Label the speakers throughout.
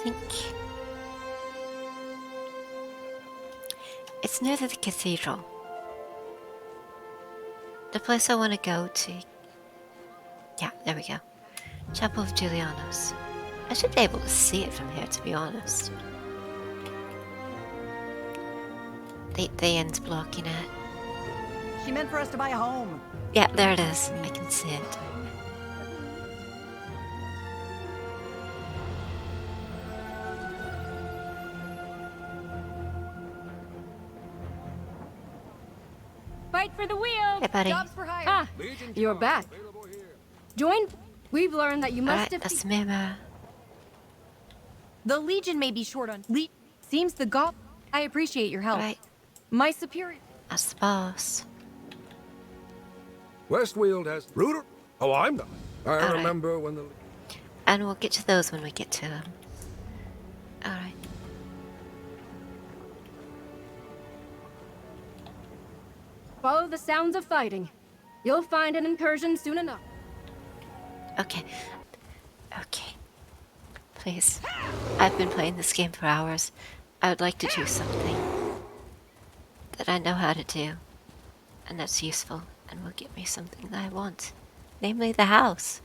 Speaker 1: think it's near the cathedral. The place I want to go to. Yeah, there we go. Chapel of Julianos. I should be able to see it from here, to be honest. The end's blocking it.
Speaker 2: She meant for us to buy a home.
Speaker 1: Yeah, there it is. I can see it.
Speaker 3: Fight for the wheel!
Speaker 1: Hey, buddy.
Speaker 2: Jobs for hire.
Speaker 3: Ah, you're back. Join. We've learned that you must
Speaker 1: Alright,
Speaker 3: defeat.
Speaker 1: that's Minerva.
Speaker 2: The Legion may be short on seems the god. I appreciate your help.
Speaker 1: Right,
Speaker 2: My superior.
Speaker 1: that's the boss.
Speaker 4: West Weald has Ruder. Oh, I'm not. I
Speaker 1: Alright.
Speaker 4: remember when the.
Speaker 1: And we'll get to those when we get to them. Alright.
Speaker 3: Follow the sounds of fighting. You'll find an incursion soon enough.
Speaker 1: Okay. Okay. Please. I've been playing this game for hours. I would like to do something that I know how to do, and that's useful, and will get me something that I want. Namely, the house.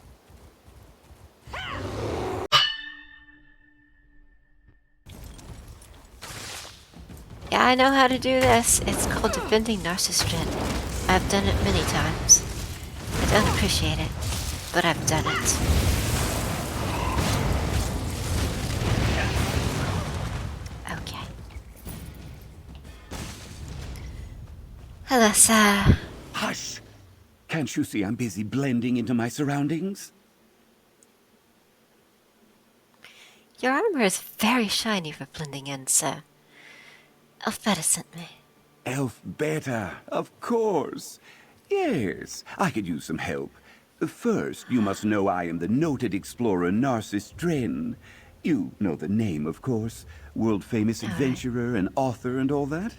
Speaker 1: Yeah, I know how to do this. It's called defending Narsis Dren. I've done it many times. I don't appreciate it, but I've done it. Okay. Hello, sir.
Speaker 5: Hush! Can't you see I'm busy blending into my surroundings?
Speaker 1: Your armor is very shiny for blending in, sir. Elfbetta sent me.
Speaker 5: Elfbetta, of course. Yes, I could use some help. First, you must know I am the noted explorer Narsis Dren. You know the name, of course. World-famous adventurer and author and all that.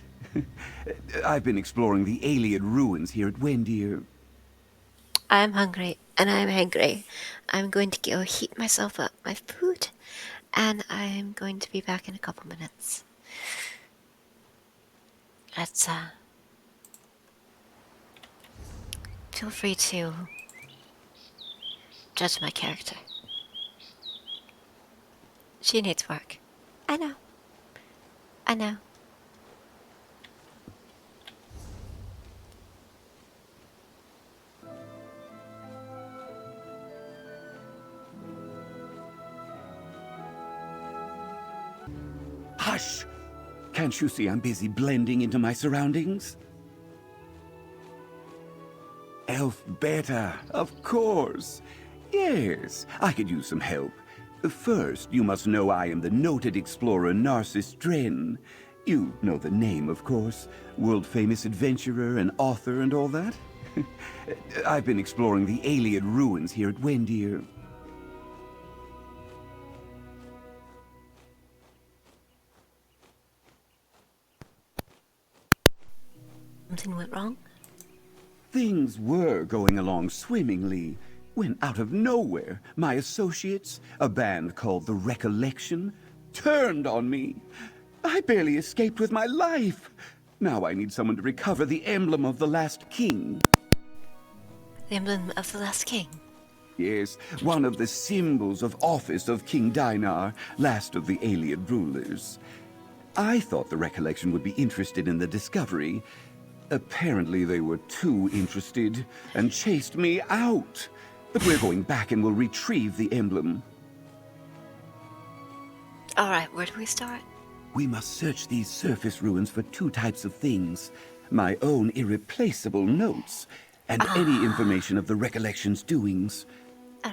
Speaker 5: I've been exploring the Aylied ruins here at Wendir.
Speaker 1: I'm hungry, and I'm angry. I'm going to go heat myself up my food, and I'm going to be back in a couple minutes. Let's, feel free to judge my character. She needs work. I know. I know.
Speaker 5: Hush! Can't you see I'm busy blending into my surroundings? Elfbetta, of course. Yes, I could use some help. First, you must know I am the noted explorer Narsis Dren. You know the name, of course. World-famous adventurer and author and all that. I've been exploring the Aylied ruins here at Wendir.
Speaker 1: Something went wrong?
Speaker 5: Things were going along swimmingly when out of nowhere, my associates, a band called the Recollection, turned on me. I barely escaped with my life. Now I need someone to recover the emblem of the last king.
Speaker 1: The emblem of the last king.
Speaker 5: Yes, one of the symbols of office of King Dinar, last of the Aylied rulers. I thought the Recollection would be interested in the discovery. Apparently they were too interested and chased me out. But we're going back and will retrieve the emblem.
Speaker 1: Alright, where do we start?
Speaker 5: We must search these surface ruins for two types of things. My own irreplaceable notes, and any information of the Recollection's doings.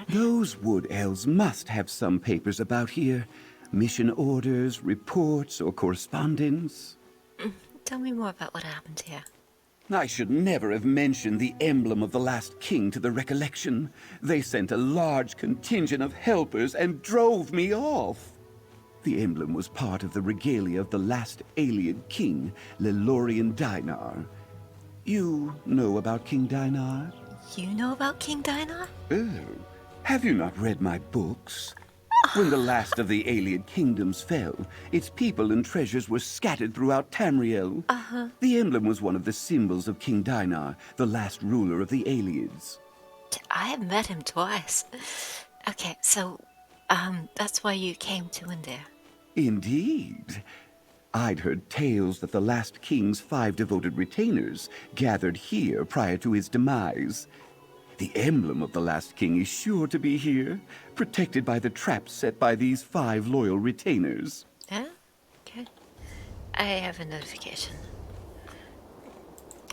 Speaker 5: Those wood elves must have some papers about here. Mission orders, reports, or correspondence.
Speaker 1: Tell me more about what happened here.
Speaker 5: I should never have mentioned the emblem of the last king to the Recollection. They sent a large contingent of helpers and drove me off. The emblem was part of the regalia of the last Aylied king, Lelorian Dinar. You know about King Dinar?
Speaker 1: You know about King Dinar?
Speaker 5: Oh, have you not read my books? When the last of the Aylied kingdoms fell, its people and treasures were scattered throughout Tamriel. The emblem was one of the symbols of King Dinar, the last ruler of the Aylieds.
Speaker 1: I have met him twice. Okay, so, that's why you came to Windir.
Speaker 5: Indeed. I'd heard tales that the last king's 5 devoted retainers gathered here prior to his demise. The emblem of the last king is sure to be here, protected by the traps set by these 5 loyal retainers.
Speaker 1: Yeah? Okay. I have a notification.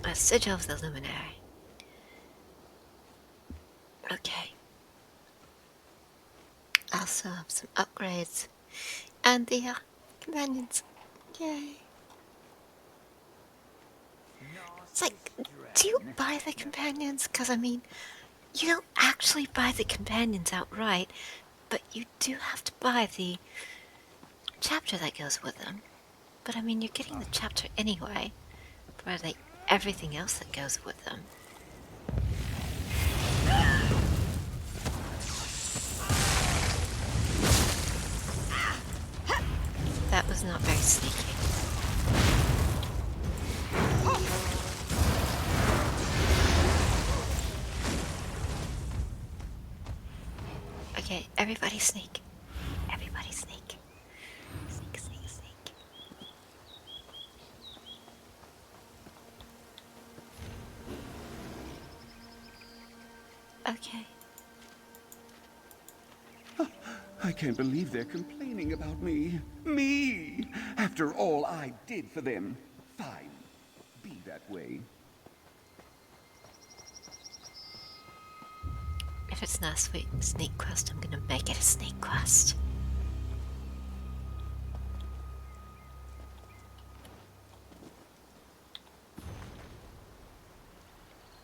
Speaker 1: A sigil of the luminary. Okay. Also have some upgrades. And the companions. Yay. It's like, do you buy the companions? Because, I mean, you don't actually buy the companions outright, but you do have to buy the chapter that goes with them. But, I mean, you're getting the chapter anyway, for like everything else that goes with them. That was not very sneaky. Okay, everybody sneak. Everybody sneak. Sneak, sneak, sneak. Okay.
Speaker 5: I can't believe they're complaining about me. Me! After all I did for them. Fine. Be that way.
Speaker 1: If it's not a sweet sneak quest, I'm gonna make it a sneak quest.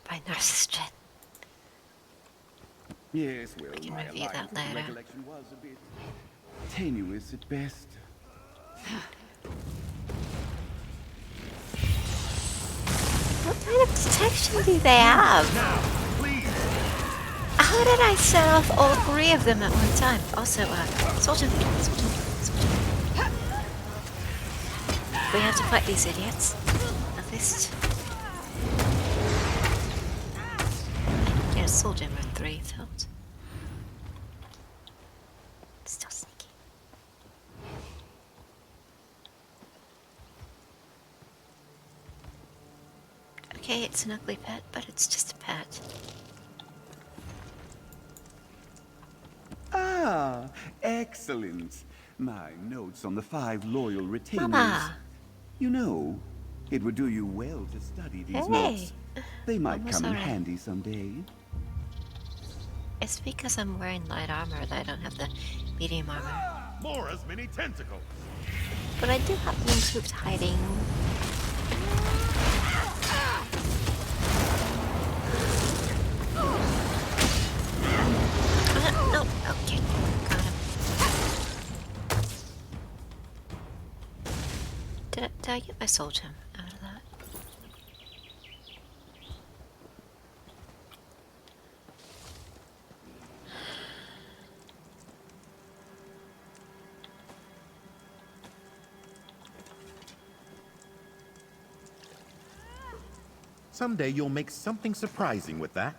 Speaker 1: By Narsis Dren.
Speaker 5: Yes, well,
Speaker 1: can
Speaker 5: my
Speaker 1: review that
Speaker 5: alliance with
Speaker 1: later.
Speaker 5: Recollection was a bit tenuous at best.
Speaker 1: What kind of detection do they have?
Speaker 4: Now, please.
Speaker 1: How did I set off all 3 of them at one time? Also, Soldier. We have to fight these idiots. At least. Yeah, Soldier with 3 filled. Still sneaky. Okay, it's an ugly pet, but it's just a pet.
Speaker 5: Ah, excellent. My notes on the 5 loyal retainers.
Speaker 1: Mama!
Speaker 5: You know, it would do you well to study these
Speaker 1: Hey!
Speaker 5: notes. They might
Speaker 1: Almost
Speaker 5: come in
Speaker 1: alright.
Speaker 5: handy someday.
Speaker 1: It's because I'm wearing light armor that I don't have the medium armor.
Speaker 4: Mora's many tentacles.
Speaker 1: But I do have the improved hiding. No, okay, got him. Did I get my soul gem out of that?
Speaker 6: Someday you'll make something surprising with that.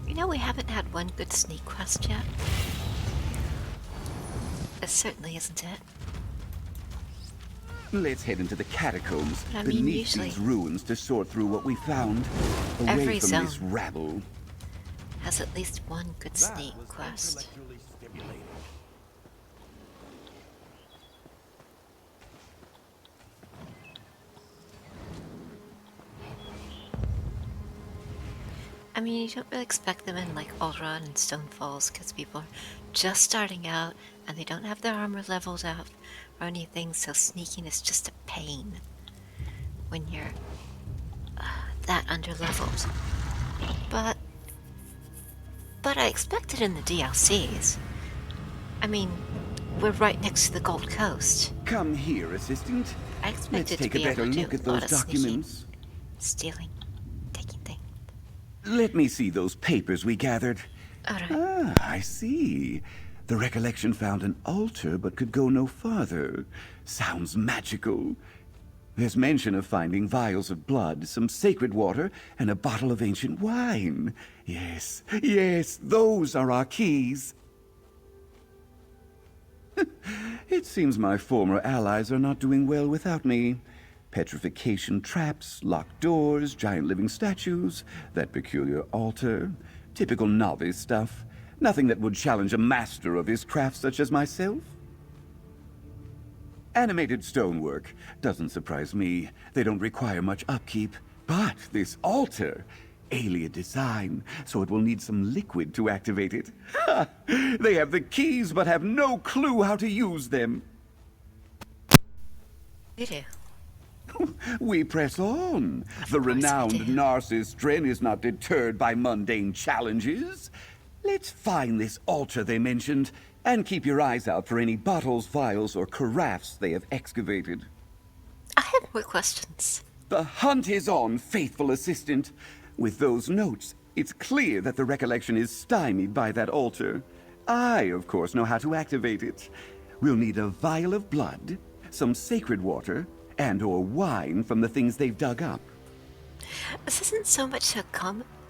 Speaker 1: You know, we haven't had one good sneak quest yet. This certainly isn't it.
Speaker 5: Let's head into the catacombs
Speaker 1: But I mean,
Speaker 5: beneath
Speaker 1: usually-
Speaker 5: these ruins to sort through what we found. Away
Speaker 1: Every
Speaker 5: from this
Speaker 1: zone.
Speaker 5: rabble.
Speaker 1: Has at least one good
Speaker 6: That
Speaker 1: sneak
Speaker 6: was
Speaker 1: quest.
Speaker 6: intellectually stimulating.
Speaker 1: I mean, you don't really expect them in like Alderaan and Stonefalls because people are just starting out and they don't have their armor leveled up or anything, so sneaking is just a pain when you're that underleveled. But I expect it in the DLCs. I mean, we're right next to the Gold Coast.
Speaker 5: Come here, assistant.
Speaker 1: I expect
Speaker 5: Let's
Speaker 1: it to
Speaker 5: take a
Speaker 1: be
Speaker 5: better
Speaker 1: able to
Speaker 5: look
Speaker 1: do
Speaker 5: at
Speaker 1: a lot
Speaker 5: those
Speaker 1: of sneaking,
Speaker 5: documents.
Speaker 1: stealing.
Speaker 5: Let me see those papers we gathered.
Speaker 1: Alright.
Speaker 5: Ah, I see. The Recollection found an altar but could go no farther. Sounds magical. There's mention of finding vials of blood, some sacred water, and a bottle of ancient wine. Yes, yes, those are our keys. It seems my former allies are not doing well without me. Petrification traps, locked doors, giant living statues, that peculiar altar. Typical novice stuff. Nothing that would challenge a master of his craft such as myself. Animated stonework. Doesn't surprise me. They don't require much upkeep. But this altar, Aylied design, so it will need some liquid to activate it. They have the keys but have no clue how to use them.
Speaker 1: We do.
Speaker 5: We press on. The renowned Narsis Dren is not deterred by mundane challenges. Let's find this altar they mentioned, and keep your eyes out for any bottles, vials, or carafes they have excavated.
Speaker 1: I have more questions.
Speaker 5: The hunt is on, faithful assistant. With those notes, it's clear that the Recollection is stymied by that altar. I, of course, know how to activate it. We'll need a vial of blood, some sacred water, and/or wine from the things they've dug up.
Speaker 1: This isn't so much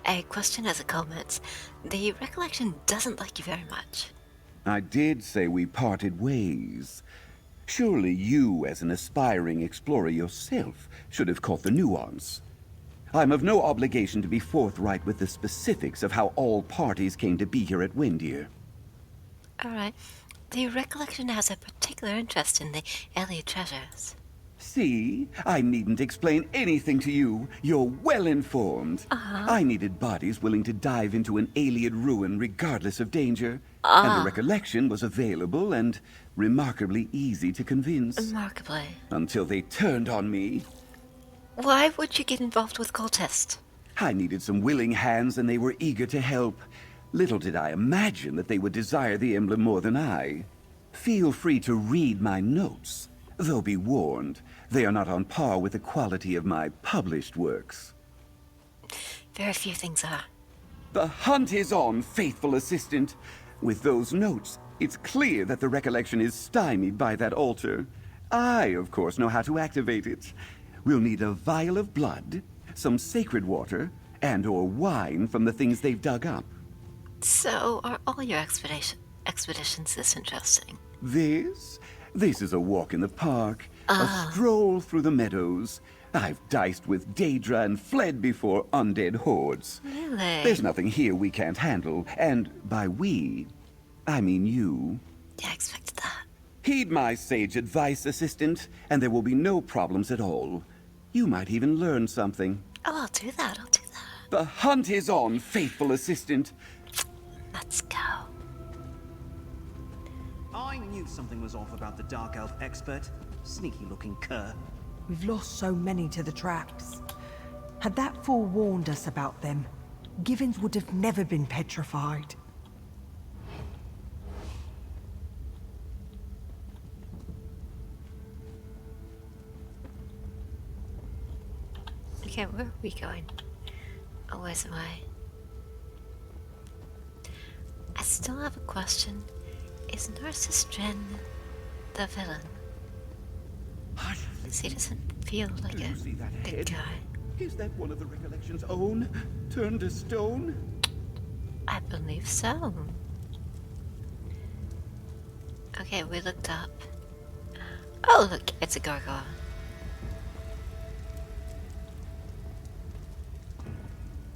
Speaker 1: a question as a comment. The Recollection doesn't like you very much.
Speaker 5: I did say we parted ways. Surely you, as an aspiring explorer yourself, should have caught the nuance. I'm of no obligation to be forthright with the specifics of how all parties came to be here at Windir.
Speaker 1: Alright. The Recollection has a particular interest in the Aylied treasures.
Speaker 5: See? I needn't explain anything to you. You're well informed. I needed bodies willing to dive into an Aylied ruin regardless of danger. And the Recollection was available and remarkably easy to convince.
Speaker 1: Remarkably.
Speaker 5: Until they turned on me.
Speaker 1: Why would you get involved with cultists?
Speaker 5: I needed some willing hands and they were eager to help. Little did I imagine that they would desire the emblem more than I. Feel free to read my notes. Though be warned, they are not on par with the quality of my published works.
Speaker 1: Very few things are.
Speaker 5: The hunt is on, faithful assistant. With those notes, it's clear that the Recollection is stymied by that altar. I, of course, know how to activate it. We'll need a vial of blood, some sacred water, and/or wine from the things they've dug up.
Speaker 1: So, are all your expeditions this interesting?
Speaker 5: This is a walk in the park, a stroll through the meadows. I've diced with Daedra and fled before undead hordes.
Speaker 1: Really?
Speaker 5: There's nothing here we can't handle, and by we, I mean you.
Speaker 1: Yeah, I expected that.
Speaker 5: Heed my sage advice, assistant, and there will be no problems at all. You might even learn something.
Speaker 1: Oh, I'll do that.
Speaker 5: The hunt is on, faithful assistant.
Speaker 1: Let's go.
Speaker 7: I knew something was off about the Dark Elf expert. Sneaky-looking cur.
Speaker 8: We've lost so many to the traps. Had that forewarned us about them, Givens would have never been petrified.
Speaker 1: Okay, where are we going? A ways away. I still have a question. Is Narsis Dren the villain? He doesn't feel like
Speaker 5: Do you see that
Speaker 1: a good
Speaker 5: head?
Speaker 1: guy.
Speaker 5: Is that one of the Recollection's own, turned to stone?
Speaker 1: I believe so. Okay, we looked up. Oh, look, it's a gargoyle.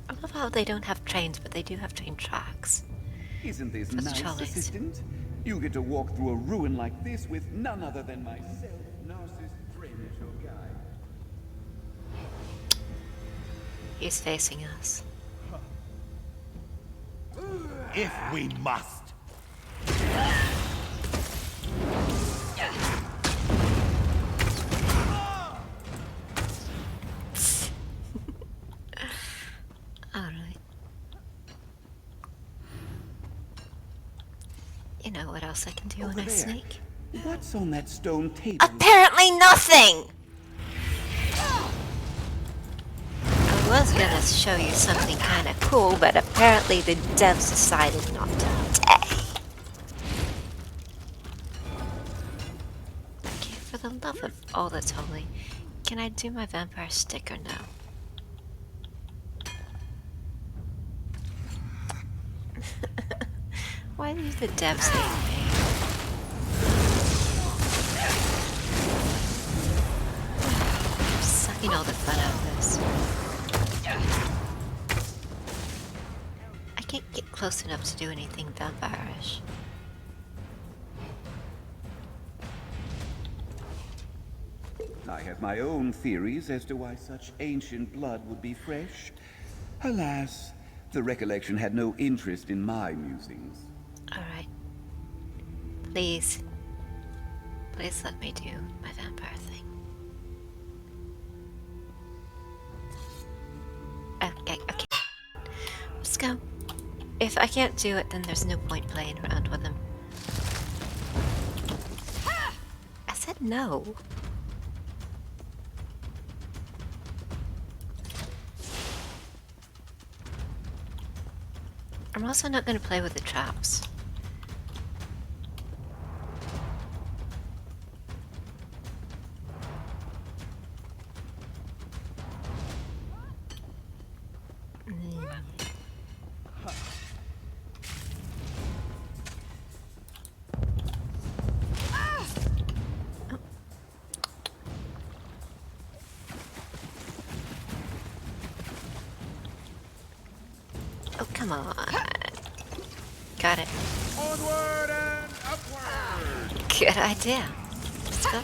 Speaker 1: I love how they don't have trains, but they do have train tracks.
Speaker 5: Isn't this
Speaker 1: That's
Speaker 5: nice,
Speaker 1: trolleys.
Speaker 5: assistant? You get to walk through a ruin like this with none other than myself, Narsis Dren, as your guide.
Speaker 1: He's facing us.
Speaker 4: If we must.
Speaker 1: Alright. You know what else I can do when
Speaker 5: Over
Speaker 1: I
Speaker 5: there.
Speaker 1: sneak?
Speaker 5: What's on that stone table?
Speaker 1: Apparently nothing! was gonna show you something kind of cool, but apparently the devs decided not to today. Okay, for the love of all that's holy, can I do my vampire stick or no? Why do the devs hate me? I'm sucking all the fun out of this. I can't get close enough to do anything vampire-ish.
Speaker 5: I have my own theories as to why such ancient blood would be fresh. Alas, the Recollection had no interest in my musings.
Speaker 1: Alright. Please. Please let me do my vampire thing. Okay, okay. Let's go. If I can't do it, then there's no point playing around with him. I said no. I'm also not going to play with the traps. Oh, come on. Got it.
Speaker 4: Onward and upward!
Speaker 1: Good idea. Let's go.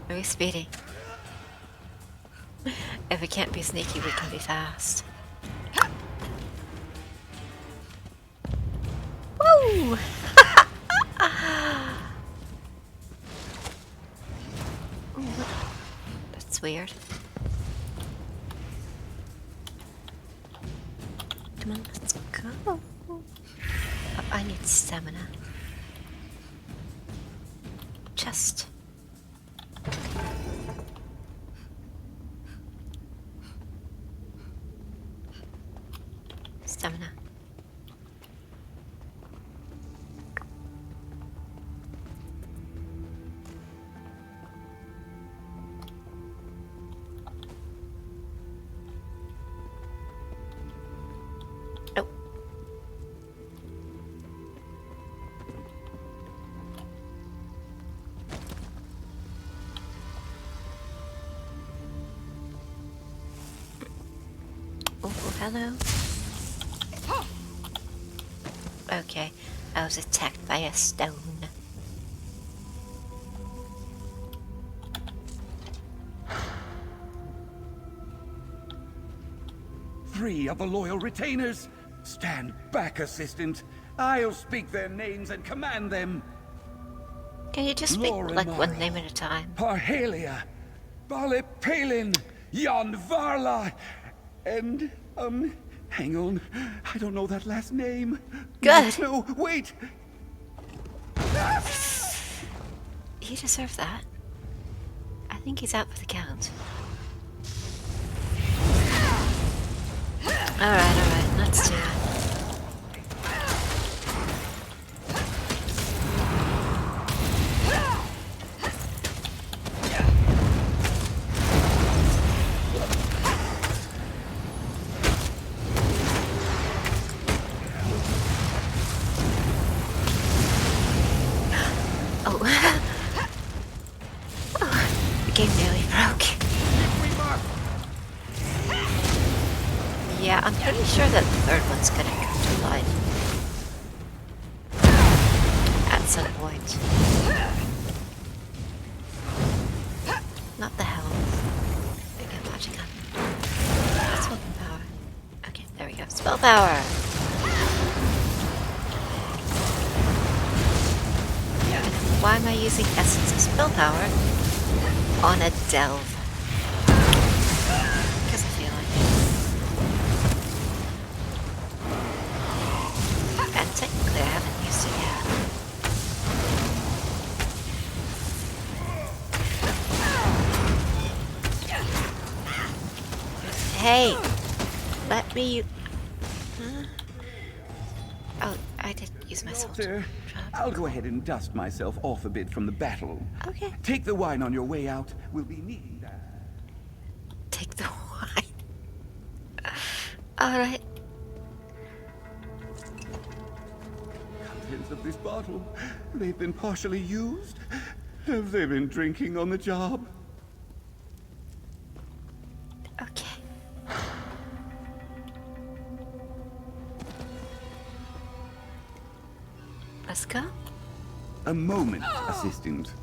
Speaker 1: Very speedy. If we can't be sneaky, we can be fast. Woo! That's weird. Come on, let's go. Oh, I need stamina. Chest. Stamina. Oh. Oh, hello. Okay, I was attacked by a stone.
Speaker 5: Three of the loyal retainers? Stand back, assistant. I'll speak their names and command them.
Speaker 1: Can you just speak like one name at a time?
Speaker 5: Parhalia, Balipalin, Jan Varla, and, hang on. I don't know that last name.
Speaker 1: Good.
Speaker 5: No, wait.
Speaker 1: He deserved that. I think he's out for the count. Alright, let's do it. The game nearly broke. Yeah, I'm pretty sure that the third one's gonna come to life. At some point. Not the health. I get magic up. That's weapon power. Okay, there we go. Spell power! And why am I using essence of spell power on a delve? Because I feel like it. And technically I haven't used it yet. Hey! Let me... Oh, I did use my sword.
Speaker 5: Altar, I'll go ahead and dust myself off a bit from the battle.
Speaker 1: Okay.
Speaker 5: Take the wine on your way out. We'll be needing that.
Speaker 1: Take the wine. Alright.
Speaker 5: Contents of this bottle. They've been partially used. Have they been drinking on the job?
Speaker 1: Okay. Let's go.
Speaker 5: A moment, assistant.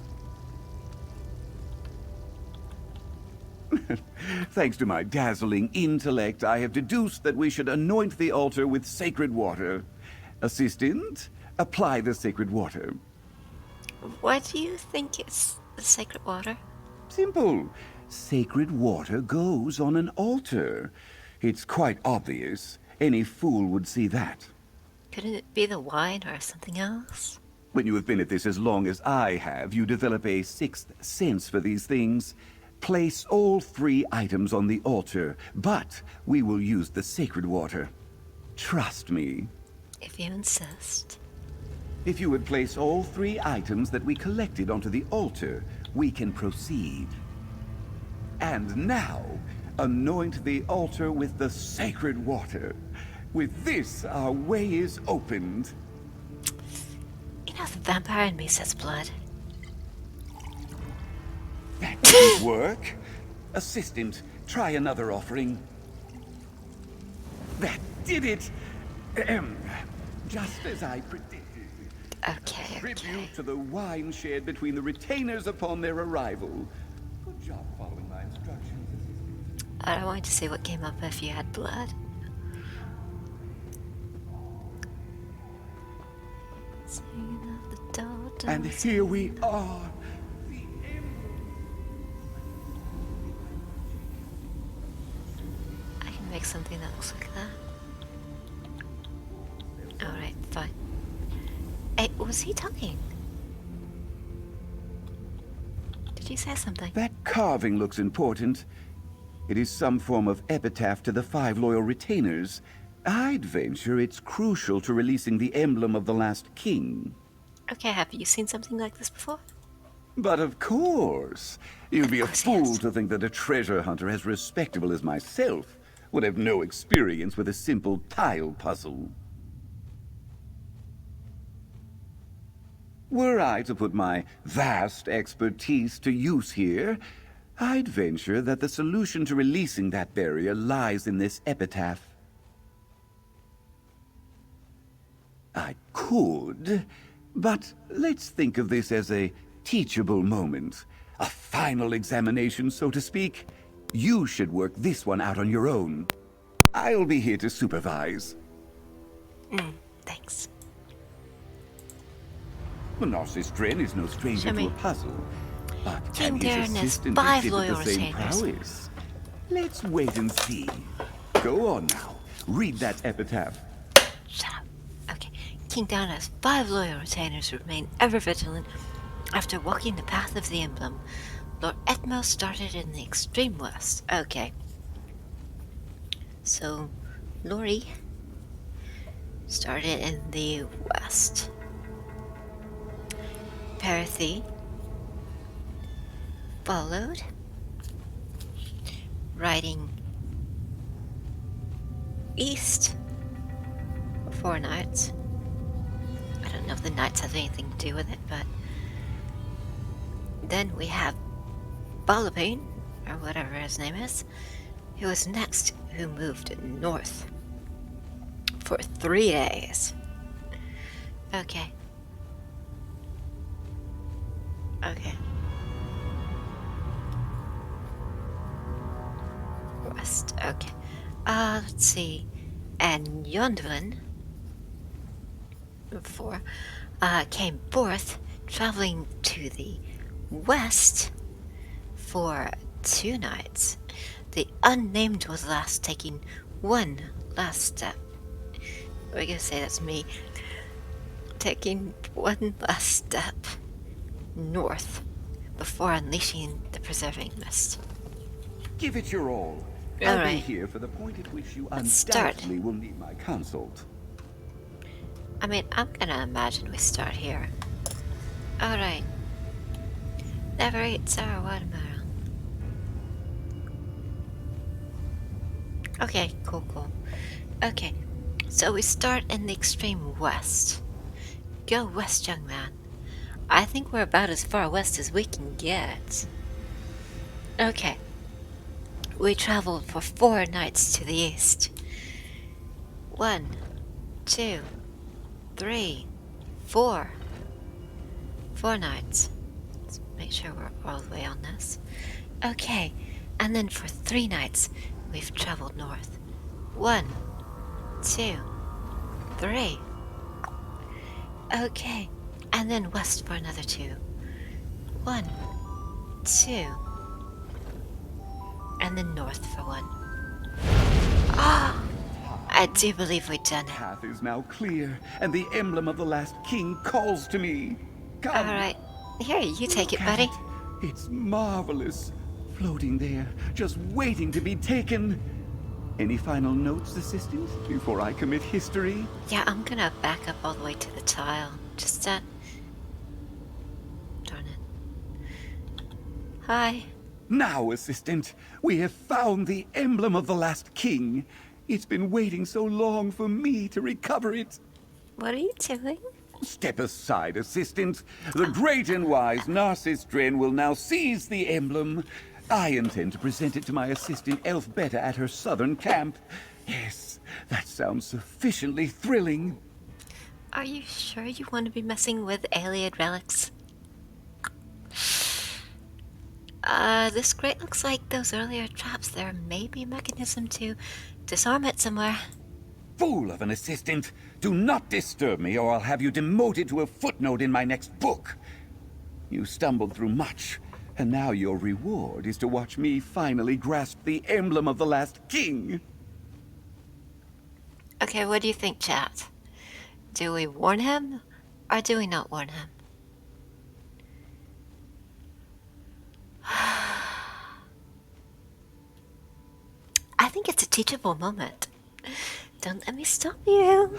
Speaker 5: Thanks to my dazzling intellect, I have deduced that we should anoint the altar with sacred water. Assistant, apply the sacred water.
Speaker 1: What do you think is the sacred water?
Speaker 5: Simple. Sacred water goes on an altar. It's quite obvious. Any fool would see that.
Speaker 1: Couldn't it be the wine or something else?
Speaker 5: When you have been at this as long as I have, you develop a sixth sense for these things. Place all 3 items on the altar, but we will use the sacred water. Trust me.
Speaker 1: If you insist.
Speaker 5: If you would place all 3 items that we collected onto the altar, we can proceed. And now, anoint the altar with the sacred water. With this, our way is opened.
Speaker 1: You know, the vampire in me says blood.
Speaker 5: That didn't work. Assistant, try another offering. That did it! Just as I predicted.
Speaker 1: Okay,
Speaker 5: Tribute to the wine shared between the retainers upon their arrival. Good job following my instructions, assistant.
Speaker 1: I don't want to see what came up if you had blood. Singing of the daughters.
Speaker 5: And here we are.
Speaker 1: I can make something that looks like that. Alright, fine. Hey, was he talking? Did you say something?
Speaker 5: That carving looks important. It is some form of epitaph to the 5 loyal retainers. I'd venture it's crucial to releasing the emblem of the last king.
Speaker 1: Okay, have you seen something like this before?
Speaker 5: But of course. You'd be a
Speaker 1: Of course,
Speaker 5: fool
Speaker 1: yes.
Speaker 5: to think that a treasure hunter as respectable as myself would have no experience with a simple tile puzzle. Were I to put my vast expertise to use here, I'd venture that the solution to releasing that barrier lies in this epitaph. I could, but let's think of this as a teachable moment. A final examination, so to speak. You should work this one out on your own. I'll be here to supervise.
Speaker 1: Thanks.
Speaker 5: The Narsis Dren is no stranger
Speaker 1: Show
Speaker 5: to
Speaker 1: me.
Speaker 5: a puzzle. But
Speaker 1: King
Speaker 5: can
Speaker 1: Darren
Speaker 5: his
Speaker 1: has
Speaker 5: assistant
Speaker 1: 5
Speaker 5: exhibit
Speaker 1: loyal
Speaker 5: the same
Speaker 1: retainers.
Speaker 5: prowess? Let's wait and see. Go on now. Read that epitaph.
Speaker 1: Shut up. Okay. King Darren has 5 loyal retainers who remain ever vigilant after walking the path of the emblem. Lord Etmo started in the extreme west. Okay. So, Lori started in the west. Perithy followed, riding east 4 nights. I don't know if the knights have anything to do with it, but then we have Balapine, or whatever his name is, who was next, who moved north for 3 days. Okay. Okay. West, okay. Let's see. And Yondlin, 4, came forth, traveling to the west for 2 nights. The unnamed was last, taking 1 last step. We're gonna say that's me. Taking 1 last step north before unleashing the preserving mist.
Speaker 5: Give it your all. I'll be
Speaker 1: Alright.
Speaker 5: here for the point at which you
Speaker 1: Let's start.
Speaker 5: undoubtedly will need my consult.
Speaker 1: I mean, I'm gonna imagine we start here. Alright. Never ate sour watermelon. Okay, cool. Okay, so we start in the extreme west. Go west, young man. I think we're about as far west as we can get. Okay. We traveled for 4 nights to the east. 1, 2, 3, 4. 4 nights. Let's make sure we're all the way on this. Okay, and then for 3 nights, we've traveled north. 1, 2, 3. Okay, and then west for another 2. 1, 2. And then north for 1. Ah! I do believe we've done
Speaker 5: The
Speaker 1: it.
Speaker 5: path is now clear, and the emblem of the last king calls to me. Come.
Speaker 1: Alright. Here, you take it,
Speaker 5: Look at
Speaker 1: buddy.
Speaker 5: it. It's marvelous. Floating there, just waiting to be taken. Any final notes, assistant, before I commit history?
Speaker 1: Yeah, I'm gonna back up all the way to the tile. Just darn it. Hi.
Speaker 5: Now, assistant, we have found the emblem of the last king. It's been waiting so long for me to recover it.
Speaker 1: What are you doing?
Speaker 5: Step aside, assistant. The great and wise Narsis Dren will now seize the emblem. I intend to present it to my assistant Elfbetta at her southern camp. Yes, that sounds sufficiently thrilling.
Speaker 1: Are you sure you want to be messing with Aylied relics? This crate looks like those earlier traps. There may be a mechanism to disarm it somewhere.
Speaker 5: Fool of an assistant! Do not disturb me, or I'll have you demoted to a footnote in my next book. You stumbled through much, and now your reward is to watch me finally grasp the emblem of the last king.
Speaker 1: Okay, what do you think, chat? Do we warn him, or do we not warn him? I think it's a teachable moment. Don't let me stop you.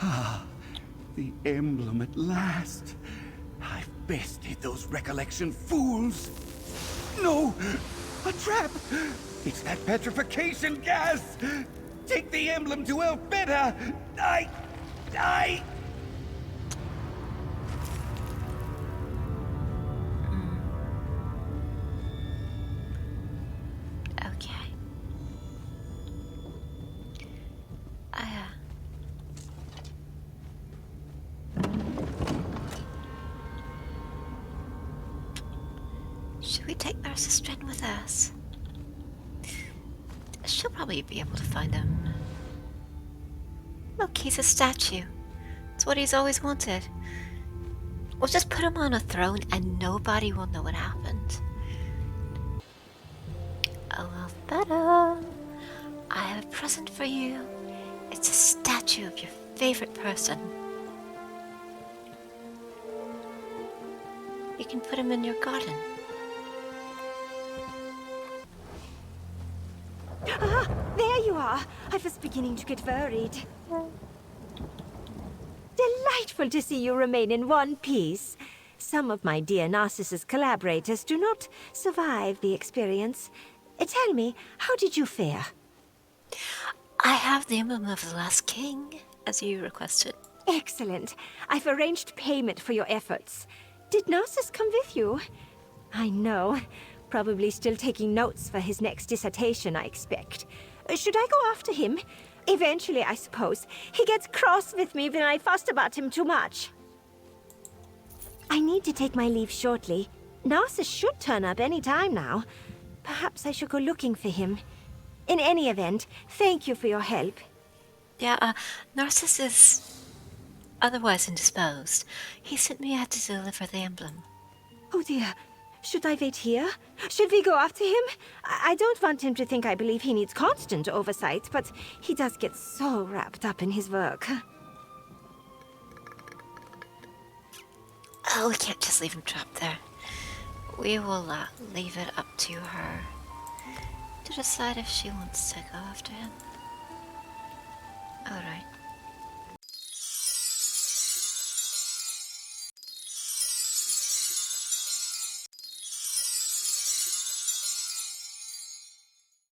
Speaker 5: The emblem at last. I've bested those recollection fools. No! A trap! It's that petrification gas! Take the emblem to Elfbetta! I...
Speaker 1: Okay. Should we take Narsis Dren with us? She'll probably be able to find him. Look, he's a statue. It's what he's always wanted. We'll just put him on a throne and nobody will know what happened. Oh, Elfbetta, I have a present for you. It's a statue of your favorite person. You can put him in your garden.
Speaker 9: Ah, there you are. I was beginning to get worried. Delightful to see you remain in one piece. Some of my dear Narcissus collaborators do not survive the experience. Tell me, how did you fare?
Speaker 1: I have the emblem of the last king, as you requested.
Speaker 9: Excellent. I've arranged payment for your efforts. Did Narcissus come with you? I know. Probably still taking notes for his next dissertation, I expect. Should I go after him? Eventually, I suppose. He gets cross with me when I fuss about him too much. I need to take my leave shortly. Narcissus should turn up any time now. Perhaps I should go looking for him. In any event, thank you for your help.
Speaker 1: Yeah, Narcissus is otherwise indisposed. He sent me out to deliver the emblem.
Speaker 9: Oh dear. Should I wait here? Should we go after him? I don't want him to think I believe he needs constant oversight, but he does get so wrapped up in his work.
Speaker 1: Oh, we can't just leave him trapped there. We will leave it up to her to decide if she wants to go after him. Alright.